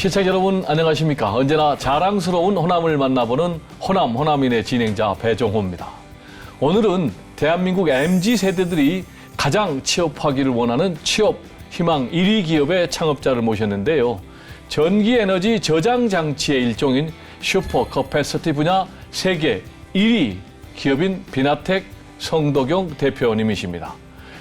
시청자 여러분 안녕하십니까. 언제나 자랑스러운 호남을 만나보는 호남인의 진행자 배종호입니다. 오늘은 대한민국 MZ세대들이 가장 취업하기를 원하는 취업 희망 1위 기업의 창업자를 모셨는데요. 전기에너지 저장 장치의 일종인 슈퍼 커패시티 분야 세계 1위 기업인 비나텍 성덕용 대표님이십니다.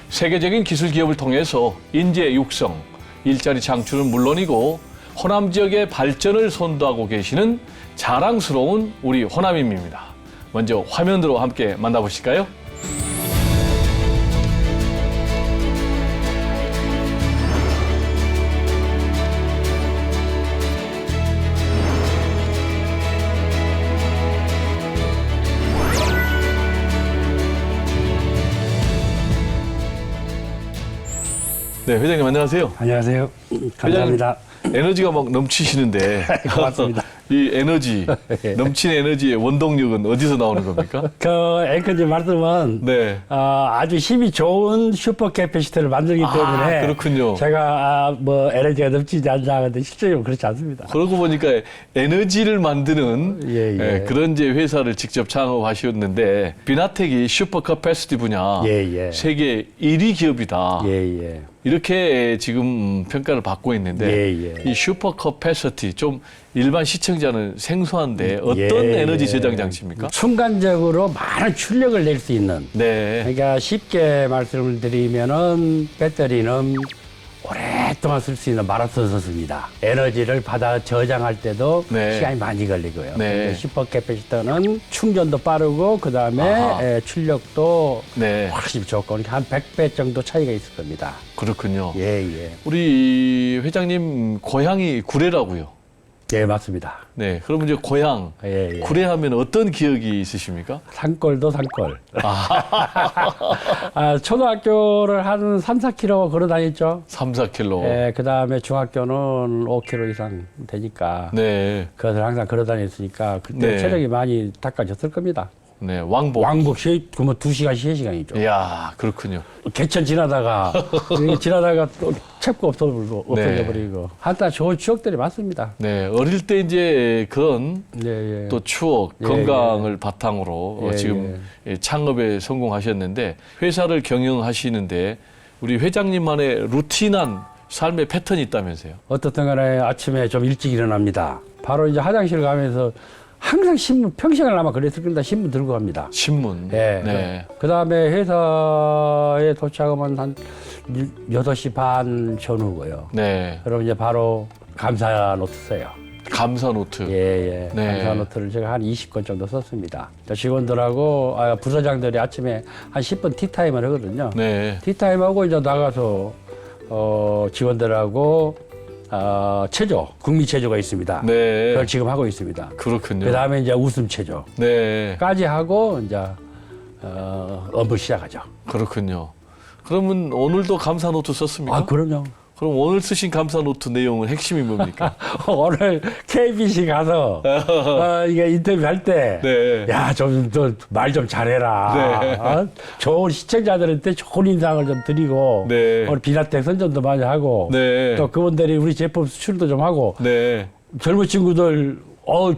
세계적인 기술 기업을 통해서 인재 육성, 일자리 창출은 물론이고 호남 지역의 발전을 선도하고 계시는 자랑스러운 우리 호남인입니다. 먼저 화면으로 함께 만나보실까요? 네, 회장님 안녕하세요. 안녕하세요. 감사합니다. 에너지가 막 넘치시는데 고맙습니다. 이 에너지, 넘치는 에너지의 원동력은 어디서 나오는 겁니까? 그 앵커님 말씀은 네. 아주 힘이 좋은 슈퍼 캐패시티를 만들기 때문에 그렇군요. 제가 뭐 에너지가 넘치지 않자 하는데 실제로 그렇지 않습니다. 그러고 보니까 에너지를 만드는 예. 그런 이제 회사를 직접 창업하셨는데 비나텍이 슈퍼 커패시티 분야 예. 세계 1위 기업이다. 예. 이렇게 지금 평가를 받고 있는데 예. 이 슈퍼 커패시티 좀 일반 시청자는 생소한데 어떤 예. 에너지 저장 장치입니까? 순간적으로 많은 출력을 낼 수 있는. 네. 그러니까 쉽게 말씀을 드리면은 배터리는 오랫동안 쓸 수 있는 마라톤 선수입니다. 에너지를 받아 저장할 때도 네. 시간이 많이 걸리고요. 네. 슈퍼 캐패시터는 충전도 빠르고 그다음에 출력도 네. 훨씬 좋고 그러니까 한 100배 정도 차이가 있을 겁니다. 그렇군요. 예. 우리 회장님 고향이 구례라고요. 예, 맞습니다. 네. 그럼 이제 고향 예. 구례 하면 어떤 기억이 있으십니까? 산골도 산골. 초등학교를 한 3, 4km 걸어 다녔죠. 3, 4km. 예, 그다음에 중학교는 5km 이상 되니까 네. 그것을 항상 걸어 다녔으니까 그때 네. 체력이 많이 닦아졌을 겁니다. 네. 왕복. 왕복 그러면 2시간, 3시간이죠. 이야, 그렇군요. 개천 지나다가 또 책도 없어져 버리고 한때 좋은 추억들이 많습니다. 네. 어릴 때 이제 그런 예. 또 추억, 건강을 바탕으로 지금 창업에 성공하셨는데 회사를 경영하시는데 우리 회장님만의 루틴한 삶의 패턴이 있다면서요? 어떻든 간에 아침에 좀 일찍 일어납니다. 바로 이제 화장실 가면서 항상 신문, 평생을 아마 그랬을 겁니다. 신문 들고 갑니다. 신문. 예. 네. 그 다음에 회사에 도착하면 한 8시 반 전후고요. 네. 그럼 이제 바로 감사 노트 써요. 감사 노트. 예. 네. 감사 노트를 제가 한 20권 정도 썼습니다. 직원들하고, 부서장들이 아침에 한 10분 티타임을 하거든요. 네. 티타임하고 이제 나가서, 직원들하고, 국민 체조가 있습니다. 네. 그걸 지금 하고 있습니다. 그렇군요. 그 다음에 이제 웃음 체조. 네. 까지 하고, 이제, 업무 시작하죠. 그렇군요. 그러면 오늘도 감사 노트 썼습니까? 그럼요. 그럼 오늘 쓰신 감사 노트 내용은 핵심이 뭡니까? 오늘 KBC 가서 이게 인터뷰할 때, 네. 야, 말 좀 잘해라. 네. 좋은 시청자들한테 좋은 인상을 좀 드리고, 네. 오늘 비나텍 선전도 많이 하고, 네. 또 그분들이 우리 제품 수출도 좀 하고, 네. 젊은 친구들,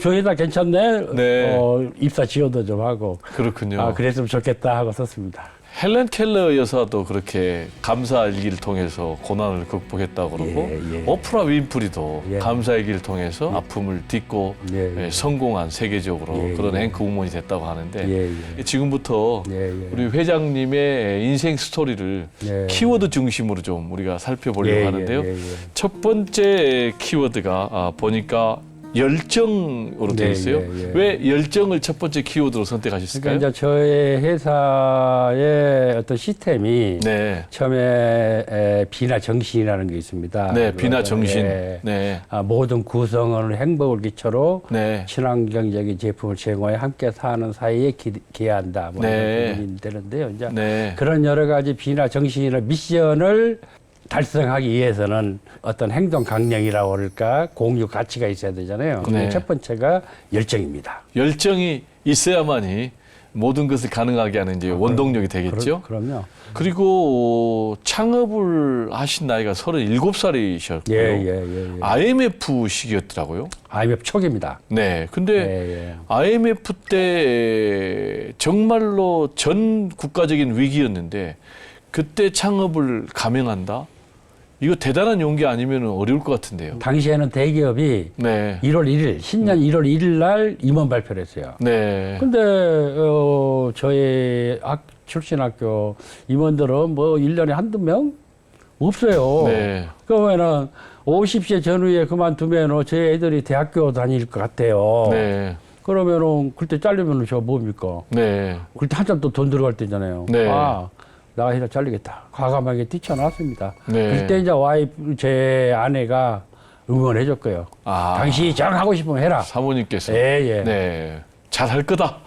저 회사 괜찮네. 네. 입사 지원도 좀 하고, 그렇군요. 그랬으면 좋겠다 하고 썼습니다. 헬렌 켈러 여사도 그렇게 감사 일기를 통해서 고난을 극복했다고 그러고 예. 오프라 윈프리도 예. 감사 일기를 통해서 아픔을 딛고 예. 성공한 세계적으로 예. 그런 앵커 우먼이 됐다고 하는데 예. 지금부터 예. 우리 회장님의 인생 스토리를 예. 키워드 중심으로 좀 우리가 살펴보려고 예. 하는데요. 예. 첫 번째 키워드가 보니까 열정으로 되어 있어요. 예. 왜 열정을 첫 번째 키워드로 선택하셨을까요? 그러니까 이제 저의 회사의 어떤 시스템이 네. 처음에 비나 정신이라는 게 있습니다. 네, 비나 정신. 예. 네. 모든 구성원을 행복을 기초로 네. 친환경적인 제품을 제공해 함께 사는 사이에 기여한다. 뭐 네. 이런 부분이 되는데요. 이제 네. 그런 여러 가지 비나 정신이나 미션을 달성하기 위해서는 어떤 행동 강령이라고 그럴까 공유 가치가 있어야 되잖아요. 네. 첫 번째가 열정입니다. 열정이 있어야만이 모든 것을 가능하게 하는 이제 원동력이 되겠죠. 그럼요. 그리고 창업을 하신 나이가 37살이셨고요. 예. IMF 시기였더라고요. IMF 초기입니다. 네. 근데 예. IMF 때 정말로 전 국가적인 위기였는데 그때 창업을 감행한다? 이거 대단한 용기 아니면 어려울 것 같은데요. 당시에는 대기업이 네. 1월 1일, 신년 1월 1일 날 임원 발표를 했어요. 네. 근데 저희 출신 학교 임원들은 뭐 1년에 한두 명 없어요. 네. 그러면은 50세 전후에 그만두면 저희 애들이 대학교 다닐 것 같아요. 네. 그러면은 그때 잘리면 저 뭡니까? 네. 그때 한참 또 돈 들어갈 때잖아요. 네. 아, 나 회사 잘리겠다. 과감하게 뛰쳐나왔습니다. 네. 그때 이제 제 아내가 응원해줬고요. 아. 당신이 잘 하고 싶으면 해라. 사모님께서. 예. 네. 잘할 거다.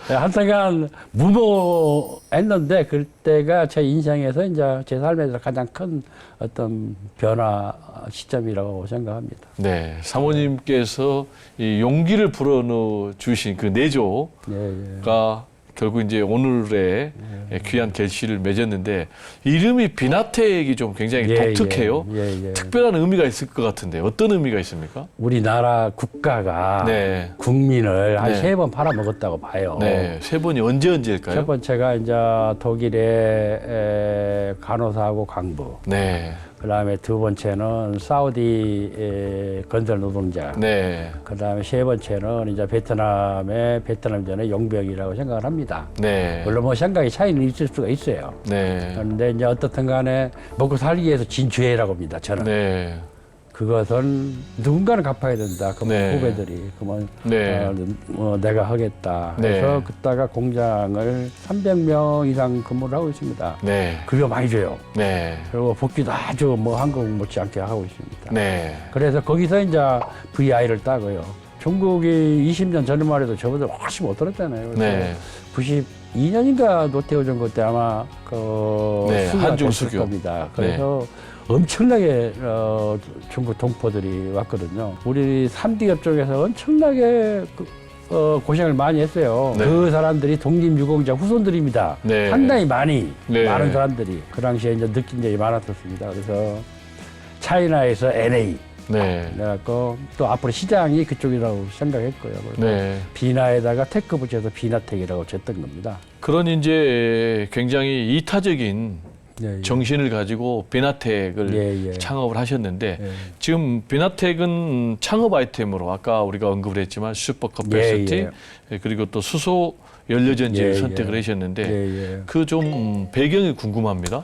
한순간 무모했는데 그때가 제 인생에서 이제 제 삶에서 가장 큰 어떤 변화 시점이라고 생각합니다. 네. 사모님께서 이 용기를 불어넣어 주신 그 내조가 예. 결국 이제 오늘의 귀한 결실을 맺었는데 이름이 비나텍이 좀 굉장히 독특해요. 예. 특별한 의미가 있을 것 같은데 어떤 의미가 있습니까? 우리나라 국가가 네. 국민을 한 네. 3번 팔아먹었다고 봐요. 네. 세 번이 언제일까요? 첫 번째가 이제 독일의 간호사하고 강부. 네. 그다음에 두 번째는 사우디 건설 노동자. 네. 그다음에 세 번째는 이제 베트남의 베트남전의 용병이라고 생각을 합니다. 네. 물론 뭐 생각이 차이는 있을 수가 있어요. 네. 그런데 이제 어떻든 간에 먹고 살기 위해서 진 죄라고 봅니다. 저는. 네. 그것은 누군가는 갚아야 된다. 그러면 네. 후배들이 그러면 네. 내가 하겠다. 네. 그래서 그따가 공장을 300명 이상 근무를 하고 있습니다. 네. 급여 많이 줘요. 네. 그리고 복지도 아주 뭐 한국 못지않게 하고 있습니다. 네. 그래서 거기서 이제 VI를 따고요. 중국이 20년 전만 해도 저보다 훨씬 못 들었잖아요. 네. 92년인가 노태우 정부 때 아마 네, 수교가 한중 됐을 수교. 겁니다. 그래서 엄청나게 중국 동포들이 왔거든요. 우리 3D 업종에서 엄청나게 고생을 많이 했어요. 네. 그 사람들이 독립유공자 후손들입니다. 네. 상당히 많은 네. 사람들이 그 당시에 이제 느낀 적이 많았었습니다. 그래서 차이나에서 NA 네. 그래갖고 또 앞으로 시장이 그쪽이라고 생각했고요. 그래서 네. 비나에다가 테크 붙여서 비나텍이라고 졌던 겁니다. 그런 이제 굉장히 이타적인 예. 정신을 가지고 비나텍을 창업을 하셨는데 지금 비나텍은 창업 아이템으로 아까 우리가 언급을 했지만 슈퍼 커패시티 그리고 또 수소 연료전지를 선택을 하셨는데 그 좀 배경이 궁금합니다.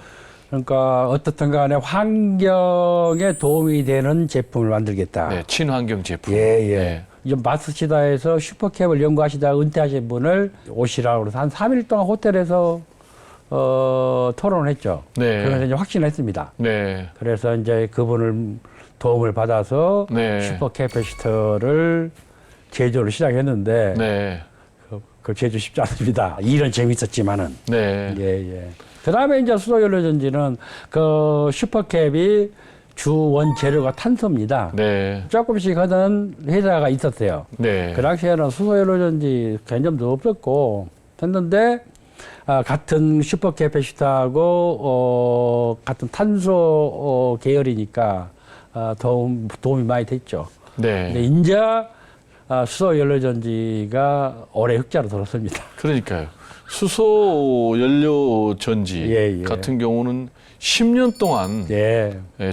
그러니까 어떻든 간에 환경에 도움이 되는 제품을 만들겠다. 네, 친환경 제품. 네. 이제 마스시다에서 슈퍼캡을 연구하시다가 은퇴하신 분을 오시라고 그래서 한 3일 동안 호텔에서 토론을 했죠. 네. 그래서 이제 확신했습니다. 네. 그래서 이제 그분을 도움을 받아서 슈퍼 캐패시터를 제조를 시작했는데 네. 그 제조 쉽지 않습니다. 일은 재밌었지만은. 네. 그다음에 이제 수소연료전지는 그 슈퍼캡이 주 원재료가 탄소입니다. 네. 조금씩 하던 회사가 있었어요. 네. 그 당시에는 수소연료전지 개념도 없었고 했는데 같은 슈퍼캐패시터하고 같은 탄소 계열이니까 도움이 많이 됐죠. 네. 근데 이제 수소연료전지가 올해 흑자로 들었습니다. 그러니까요. 수소 연료 전지 같은 경우는 10년 동안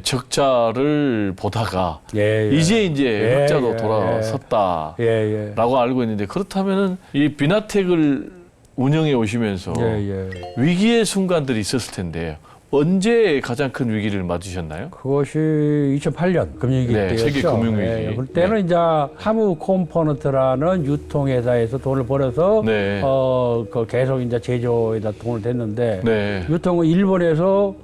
적자를 보다가 이제 흑자로 돌아섰다라고 알고 있는데 그렇다면은 이 비나텍을 운영해 오시면서 위기의 순간들이 있었을 텐데 언제 가장 큰 위기를 맞으셨나요? 그것이 2008년 금융위기 때였죠. 세계 금융위기. 그때는 이제 하무 컴포넌트라는 유통회사에서 돈을 벌어서 그 계속 이제 제조에다 돈을 댔는데 유통은 일본에서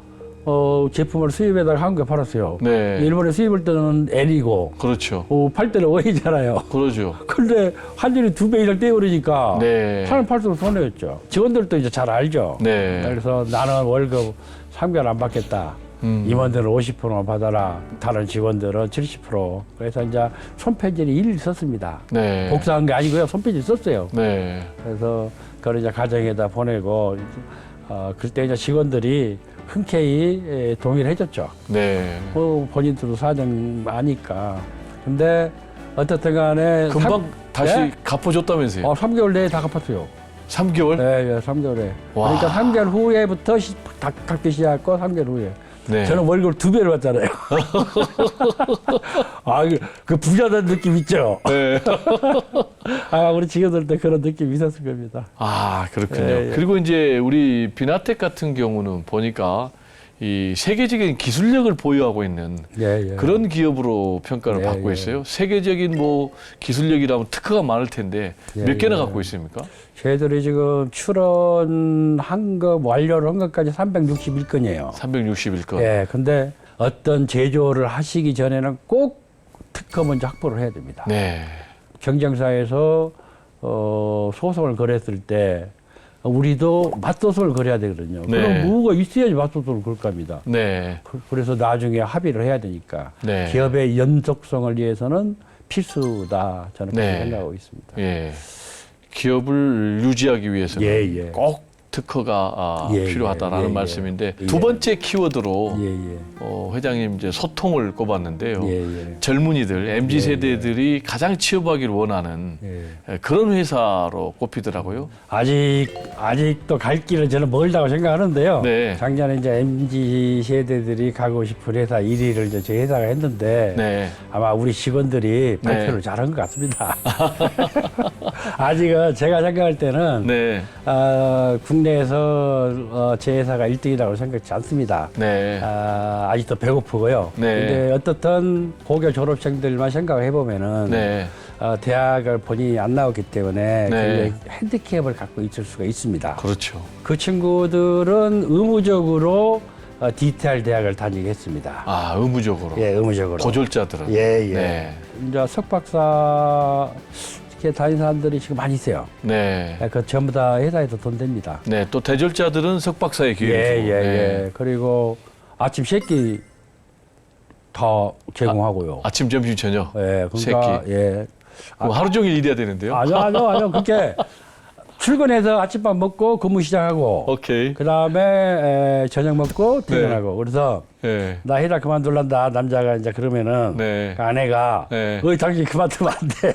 제품을 수입해다가 한국에 팔았어요. 일본에 수입할 때는 N이고 그렇죠. 팔 때는 O이잖아요. 그러죠. 근데 환율이 2배 이상 떼버리니까 팔은 팔수록 손해였죠. 직원들도 이제 잘 알죠. 그래서 나는 월급 3개월 안 받겠다. 임원들은 50%만 받아라. 다른 직원들은 70%. 그래서 이제 손편지를 일일이 썼습니다. 네. 복사한 게 아니고요. 손편지 썼어요. 네. 그래서 그걸 이제 가정에다 보내고 그때 이제 직원들이 흔쾌히 동의를 해줬죠. 네. 본인들도 사정 아니까. 근데 어떻든 간에 금방 다시 네? 갚아줬다면서요? 3개월 내에 다 갚았어요. 3개월? 네, 3개월에. 와. 그러니까 3개월 후에부터 갚기 시작하고 3개월 후에. 네. 저는 월급을 2배를 받잖아요. 그 부자된 느낌 있죠? 네. 우리 직원들도 그런 느낌이 있었을 겁니다. 그렇군요. 예. 그리고 이제 우리 비나텍 같은 경우는 보니까 이 세계적인 기술력을 보유하고 있는 예. 그런 기업으로 평가를 받고 있어요. 세계적인 뭐 기술력이라면 특허가 많을 텐데 몇 개나 갖고 있습니까? 저희들이 지금 출원한 거 완료를 한 것까지 361건이에요. 361건. 예, 근데 어떤 제조를 하시기 전에는 꼭 특허 먼저 확보를 해야 됩니다. 네. 경쟁사에서 소송을 걸었을 때 우리도 맞소송을 걸어야 되거든요. 네. 그럼 뭐가 있어야지 맞소송을 걸 겁니다. 네. 그래서 나중에 합의를 해야 되니까 네. 기업의 연속성을 위해서는 필수다. 저는 그렇게 네. 생각하고 있습니다. 예. 기업을 유지하기 위해서는 예. 꼭 특허가 필요하다라는 말씀인데 예. 두 번째 키워드로 예. 회장님 이제 소통을 꼽았는데요. 예. 젊은이들, MZ 세대들이 가장 취업하기를 원하는 그런 회사로 꼽히더라고요. 아직도 갈 길은 저는 멀다고 생각하는데요. 네. 작년에 이제 MZ 세대들이 가고 싶은 회사 1위를 이제 저희 회사가 했는데 네. 아마 우리 직원들이 발표를 잘한 것 같습니다. 아직은 제가 생각할 때는 네. 국내에서 제 회사가 1등이라고 생각지 않습니다. 네. 아직도 배고프고요. 네. 근데 어떻든 고교 졸업생들만 생각해 보면은 네. 대학을 본인이 안 나왔기 때문에 네. 굉장히 핸디캡을 갖고 있을 수가 있습니다. 그렇죠. 그 친구들은 의무적으로 디지털 대학을 다니게 했습니다. 의무적으로. 예, 의무적으로. 고졸자들은. 예. 네. 이제 석박사 이렇게 다니는 사람들이 지금 많이 있어요. 네. 그 전부 다 회사에서 돈 댑니다. 네. 또 대졸자들은 석박사의 기회죠. 예. 그리고 아침 세끼 다 제공하고요. 아침, 점심, 저녁. 예, 그러니까 세끼. 예. 그럼 하루 종일 일해야 되는데요. 아니요. 그렇게 출근해서 아침밥 먹고 근무 시작하고, 오케이. 그 다음에 저녁 먹고 퇴근하고. 그래서 네. 나 회사 그만둘란다. 남자가 이제 그러면은 네. 그 아내가 네. 당신 그만두면 안 돼.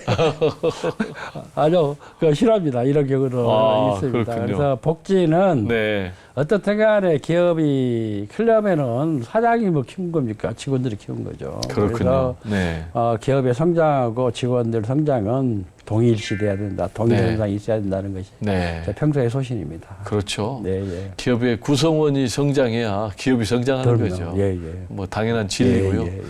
아니요, 그거 싫어합니다. 이런 경우도 있습니다. 그렇군요. 그래서 복지는 네. 어떻든 간에 기업이 크려면은 사장이 뭐 키운 겁니까? 직원들이 키운 거죠. 그렇군요. 그래서 네. 기업의 성장하고 직원들 성장은 동일시돼야 된다. 동일 네. 현상이 있어야 된다는 것이 네. 제 평소의 소신입니다. 그렇죠. 네. 기업의 구성원이 성장해야 기업이 성장하는 그럼요. 거죠. 예. 뭐 당연한 진리고요. 예.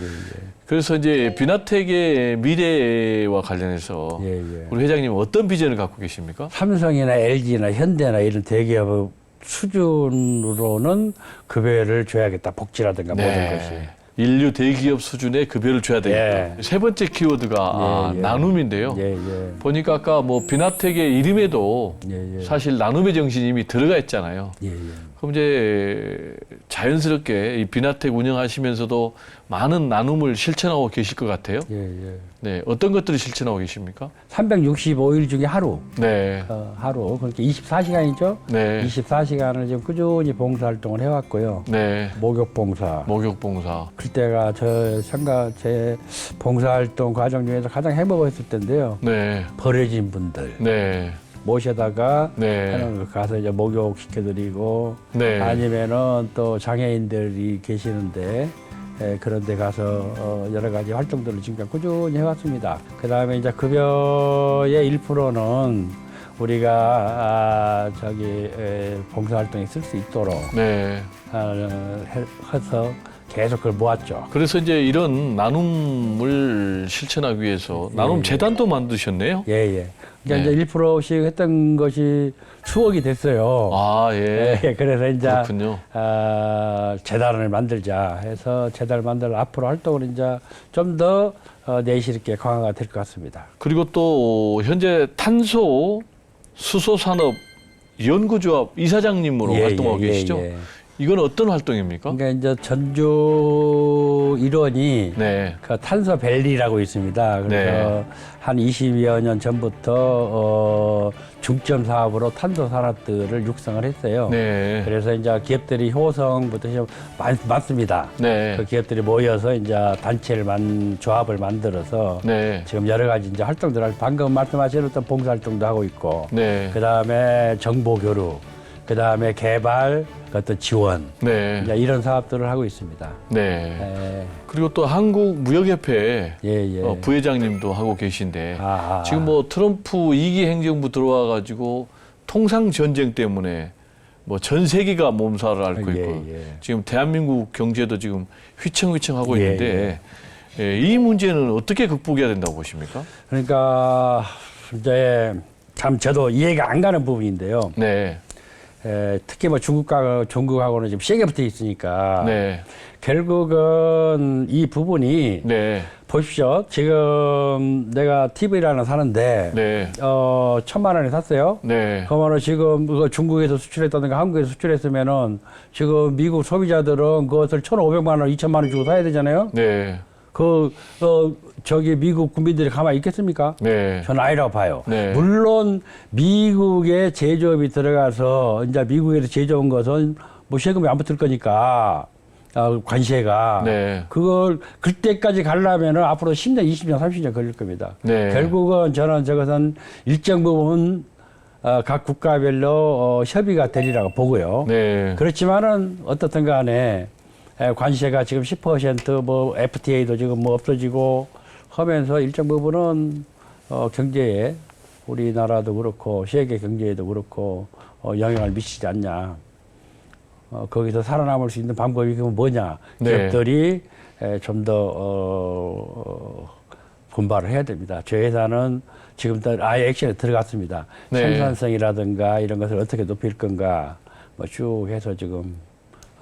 그래서 이제 비나텍의 미래와 관련해서 예. 우리 회장님 어떤 비전을 갖고 계십니까? 삼성이나 LG나 현대나 이런 대기업 수준으로는 급여를 줘야겠다. 복지라든가 모든 것이. 인류 대기업 수준의 급여를 줘야 되겠다. 예. 세 번째 키워드가 예. 나눔인데요. 예. 보니까 아까 뭐 비나텍의 이름에도 예. 사실 나눔의 정신이 이미 들어가 있잖아요. 예. 그럼 이제 자연스럽게 이 비나텍 운영하시면서도 많은 나눔을 실천하고 계실 것 같아요. 예. 네, 어떤 것들을 실천하고 계십니까? 365일 중에 하루. 네, 하루. 그러니까 24시간이죠? 네, 24시간을 지금 꾸준히 봉사활동을 해왔고요. 네. 목욕봉사. 목욕봉사. 그때가 제 봉사활동 과정 중에서 가장 행복했을 텐데요. 네, 버려진 분들 네, 모셔다가 네, 하는 가서 이제 목욕 시켜드리고 네. 아니면은 또 장애인들이 계시는데 그런 데 가서 여러 가지 활동들을 지금까지 꾸준히 해왔습니다. 그 다음에 이제 급여의 1%는 우리가 봉사활동에 쓸 수 있도록 네. 해서 계속 그걸 모았죠. 그래서 이제 이런 나눔을 실천하기 위해서 나눔 재단도 만드셨네요. 예. 그러니까 이제 1%씩 했던 것이 추억이 됐어요. 예. 그래서 이제 그렇군요. 재단을 만들자 해서 재단을 만들어 앞으로 활동을 이제 좀 더 내실 있게 강화가 될 것 같습니다. 그리고 또 현재 탄소 수소 산업 연구조합 이사장님으로 활동하고 계시죠? 이건 어떤 활동입니까? 그러니까 이제 전주 일원이 네. 그 탄소 밸리라고 있습니다. 그래서 네. 한 20여 년 전부터 중점 사업으로 탄소 산업들을 육성을 했어요. 네. 그래서 이제 기업들이 효성부터 많습니다. 네. 그 기업들이 모여서 이제 조합을 만들어서 네. 지금 여러 가지 이제 활동들을 방금 말씀하신 어떤 봉사 활동도 하고 있고, 네. 그 다음에 정보 교류, 그 다음에 개발, 어떤 지원, 네. 이제 이런 사업들을 하고 있습니다. 네. 그리고 또 한국무역협회 부회장님도 하고 계신데 지금 뭐 트럼프 2기 행정부 들어와가지고 통상 전쟁 때문에 뭐 전 세계가 몸살을 앓고 있고 지금 대한민국 경제도 지금 휘청휘청하고 있는데 이 문제는 어떻게 극복해야 된다고 보십니까? 그러니까 이제 참 저도 이해가 안 가는 부분인데요. 네. 특히 뭐 중국하고는 지금 세게 붙어 있으니까 네. 결국은 이 부분이 네. 보십시오. 지금 내가 TV를 하나 사는데 네. 1,000만 원에 샀어요. 네. 그러면 지금 그거 중국에서 수출했다든가 한국에서 수출했으면은 지금 미국 소비자들은 그것을 1,500만 원, 2,000만 원 주고 사야 되잖아요. 네. 저기 미국 국민들이 가만히 있겠습니까? 네. 저는 아니라고 봐요. 네. 물론 미국에 제조업이 들어가서 이제 미국에서 제조한 것은 뭐 세금이 안 붙을 거니까 관세가 그걸 그때까지 가려면은 앞으로 10년, 20년, 30년 걸릴 겁니다. 네. 결국은 저는 저것은 일정 부분 각 국가별로 협의가 되리라고 보고요. 네. 그렇지만은 어떻든 간에 관세가 지금 10% 뭐 FTA도 지금 뭐 없어지고 하면서 일정 부분은 경제에 우리나라도 그렇고 세계 경제에도 그렇고 영향을 미치지 않냐. 거기서 살아남을 수 있는 방법이 그럼 뭐냐. 기업들이 좀 더 분발을 해야 됩니다. 저희 회사는 지금도 아예 액션에 들어갔습니다. 생산성이라든가 이런 것을 어떻게 높일 건가 뭐 쭉 해서 지금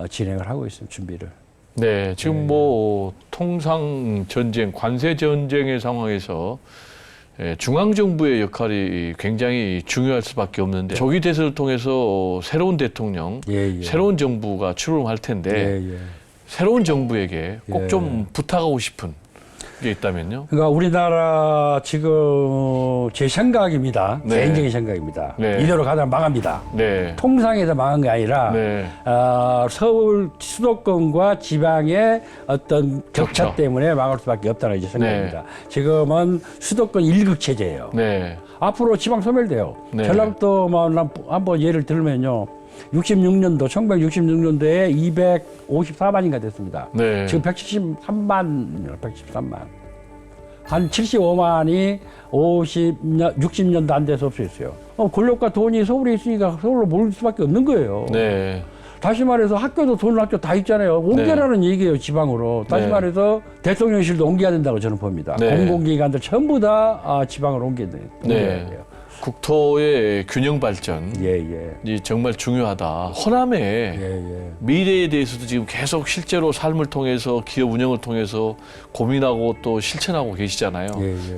진행을 하고 있습니다. 준비를. 네, 지금 뭐 통상 전쟁, 관세 전쟁의 상황에서 중앙 정부의 역할이 굉장히 중요할 수밖에 없는데 조기 대선을 통해서 새로운 대통령, 새로운 정부가 출범할 텐데 새로운 정부에게 꼭 좀 부탁하고 싶은 게 있다면요? 그러니까 우리나라 지금 제 생각입니다. 개인적인 생각입니다. 이대로 가다 망합니다. 통상에서 망한 게 아니라 서울 수도권과 지방의 어떤 격차 때문에 망할 수밖에 없다는 이제 생각입니다. 지금은 수도권 1극 체제예요. 앞으로 지방 소멸돼요. 전라북도만 한번 예를 들면요. 1966년도에 254만인가 됐습니다. 지금 173만. 한 75만이 60년도 안 돼서 없어졌어요. 권력과 돈이 서울에 있으니까 서울로 몰릴 수밖에 없는 거예요. 다시 말해서 학교도 좋은 학교 다 있잖아요. 옮겨라는 얘기예요, 지방으로. 다시 말해서 대통령실도 옮겨야 된다고 저는 봅니다. 공공기관들 전부 다 지방으로 옮겨야 돼요. 국토의 균형 발전이 정말 중요하다. 호남의 미래에 대해서도 지금 계속 실제로 삶을 통해서 기업 운영을 통해서 고민하고 또 실천하고 계시잖아요.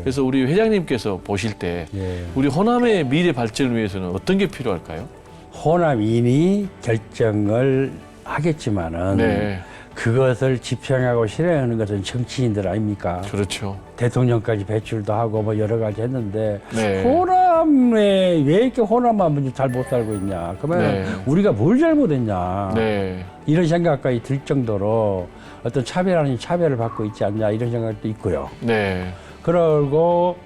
그래서 우리 회장님께서 보실 때 우리 호남의 미래 발전을 위해서는 어떤 게 필요할까요? 호남인이 결정을 하겠지만은 그것을 집행하고 실행하는 것은 정치인들 아닙니까? 그렇죠. 대통령까지 배출도 하고 뭐 여러 가지 했는데 호남에 왜 이렇게 호남만 잘 못 살고 있냐? 그러면 우리가 뭘 잘못했냐? 이런 생각까지 들 정도로 어떤 차별 아닌 차별을 받고 있지 않냐 이런 생각도 있고요. 그리고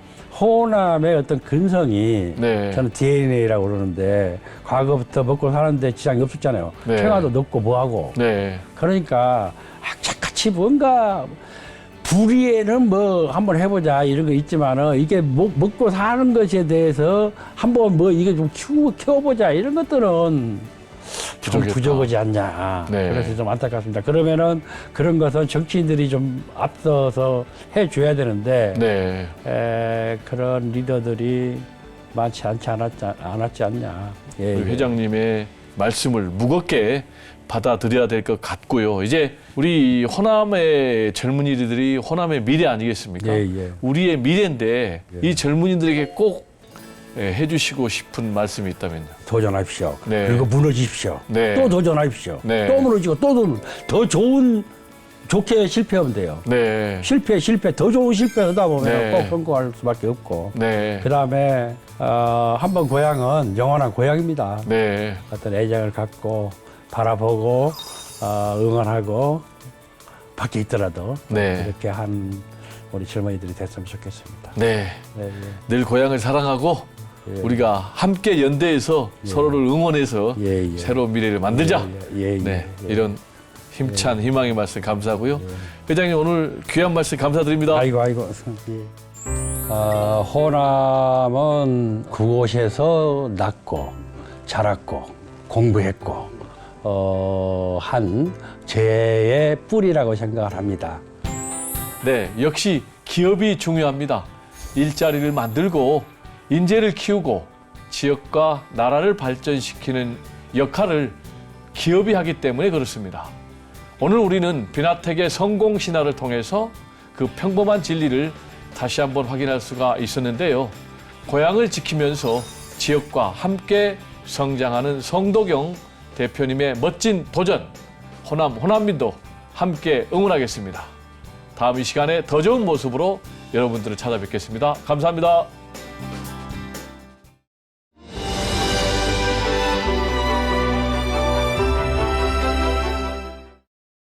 호남의 어떤 근성이 저는 DNA라고 그러는데 과거부터 먹고 사는데 지장이 없었잖아요. 평화도 높고 뭐하고. 그러니까 악착같이 뭔가 불의에는 뭐 한번 해보자 이런 거 있지만은 이게 먹고 사는 것에 대해서 한번 뭐 이게 좀 키워보자 이런 것들은 좀 부족하지 않냐. 그래서 좀 안타깝습니다. 그러면은 그런 것은 정치인들이 좀 앞서서 해줘야 되는데 그런 리더들이 많지 않았지 않냐. 회장님의 말씀을 무겁게 받아들여야 될 것 같고요. 이제 우리 호남의 젊은이들이 호남의 미래 아니겠습니까? 우리의 미래인데 이 젊은이들에게 꼭 해주시고 싶은 말씀이 있다면요. 도전하십시오. 네. 그리고 무너지십시오. 네. 또 도전하십시오. 네. 또 무너지고 더 좋게 실패하면 돼요. 네. 실패 더 좋은 실패 하다 보면 네. 꼭 성공할 수밖에 없고. 네. 그다음에 한번 고향은 영원한 고향입니다. 네. 어떤 애정을 갖고 바라보고 응원하고 밖에 있더라도 네. 그렇게 한 우리 젊은이들이 됐으면 좋겠습니다. 네. 네, 늘 고향을 사랑하고 예. 우리가 함께 연대해서 서로를 응원해서 예, 예. 새로운 미래를 만들자. 예, 예, 네. 예. 이런 힘찬 희망의 말씀 감사하고요. 회장님 오늘 귀한 말씀 감사드립니다. 아이고. 예. 호남은 그곳에서 낳고 자랐고 공부했고 한 죄의 뿌리라고 생각을 합니다. 네, 역시 기업이 중요합니다. 일자리를 만들고 인재를 키우고 지역과 나라를 발전시키는 역할을 기업이 하기 때문에 그렇습니다. 오늘 우리는 비나텍의 성공 신화를 통해서 그 평범한 진리를 다시 한번 확인할 수가 있었는데요. 고향을 지키면서 지역과 함께 성장하는 성도경 대표님의 멋진 도전, 호남민도 함께 응원하겠습니다. 다음 이 시간에 더 좋은 모습으로 여러분들을 찾아뵙겠습니다. 감사합니다.